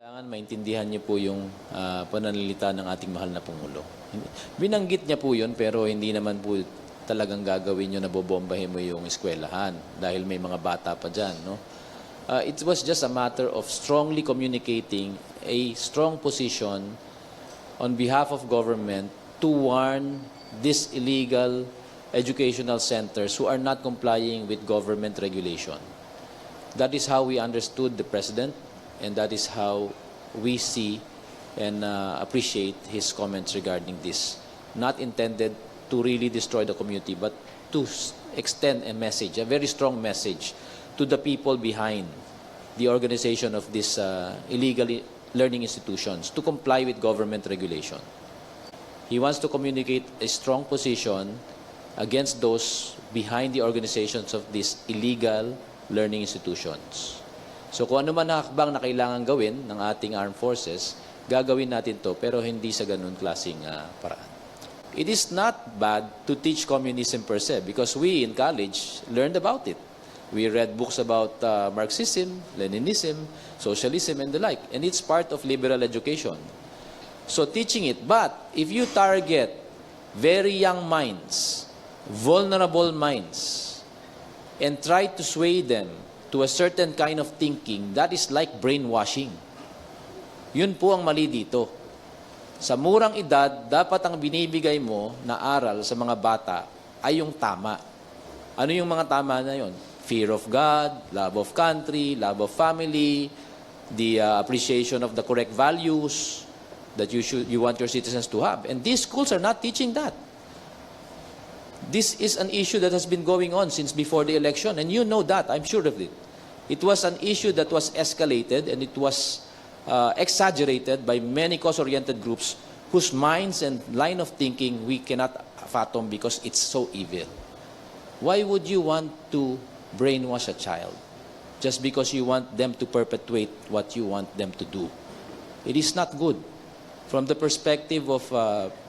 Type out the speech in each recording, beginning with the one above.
Kailangan maintindihan niyo po yung pananalita ng ating mahal na Pangulo. Binanggit niya po yun, pero hindi naman po talagang gagawin niyo na bobombahin mo yung eskwelahan dahil may mga bata pa dyan. No? It was just a matter of strongly communicating a strong position on behalf of government to warn these illegal educational centers who are not complying with government regulation. That is how we understood the President, and that is how we see and appreciate his comments regarding this. Not intended to really destroy the community, but to extend a message, a very strong message to the people behind the organization of these illegal learning institutions to comply with government regulation. He wants to communicate a strong position against those behind the organizations of these illegal learning institutions. So kung ano man hakbang na kailangan gawin ng ating armed forces, gagawin natin to, pero hindi sa ganun klaseng paraan. It is not bad to teach communism per se, because we in college learned about it. We read books about Marxism, Leninism, socialism, and the like. And it's part of liberal education. So teaching it. But if you target very young minds, vulnerable minds, and try to sway them to a certain kind of thinking, that is like brainwashing. Yun po ang mali dito. Sa murang edad, dapat ang binibigay mo na aral sa mga bata ay yung tama. Ano yung mga tama na yun? Fear of God, love of country, love of family, the appreciation of the correct values that you want your citizens to have. And these schools are not teaching that. This is an issue that has been going on since before the election, and you know that, I'm sure of it. It was an issue that was escalated, and it was exaggerated by many cause-oriented groups whose minds and line of thinking we cannot fathom because it's so evil. Why would you want to brainwash a child just because you want them to perpetuate what you want them to do? It is not good. From the perspective of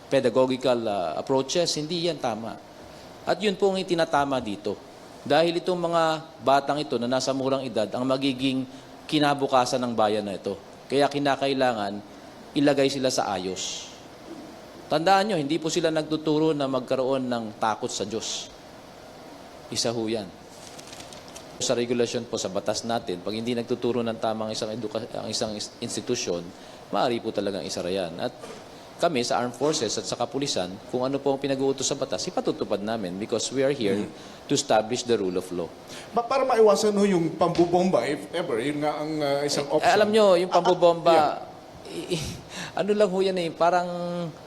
pedagogical approaches, hindi yan tama. At yun po ang itinatama dito. Dahil itong mga batang ito na nasa murang edad ang magiging kinabukasan ng bayan na ito. Kaya kinakailangan ilagay sila sa ayos. Tandaan nyo, hindi po sila nagtuturo na magkaroon ng takot sa Diyos. Isa ho yan. Sa regulasyon po sa batas natin, pag hindi nagtuturo ng tamang isang institusyon, maaari po talagang isara yan. At kami sa armed forces at sa kapulisan, kung ano po ang pinag-uutos sa batas, ipatutupad namin because we are here to establish the rule of law. Para maiwasan ho yung pambubomba, if ever, yun nga ang isang option. Alam nyo, yung pambubomba, ano lang ho yan parang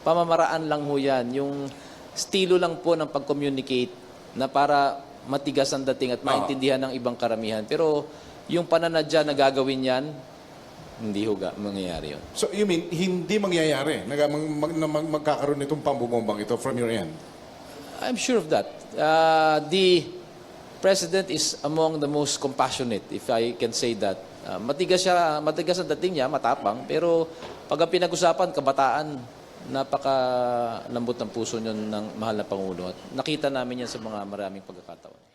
pamamaraan lang ho yan. Yung estilo lang po ng pag-communicate na para matigas ang dating at maintindihan ng ibang karamihan. Pero yung pananadya na gagawin yan, hindi ho mangyayari yun. So you mean, hindi mangyayari na magkakaroon itong pambubombang ito from your end? I'm sure of that. The President is among the most compassionate, if I can say that. Matigas ang dating niya, matapang, pero pag ang pinag-usapan, kabataan, napakalambot ng puso niyon ng mahal na Pangulo. At nakita namin yan sa mga maraming pagkakataon.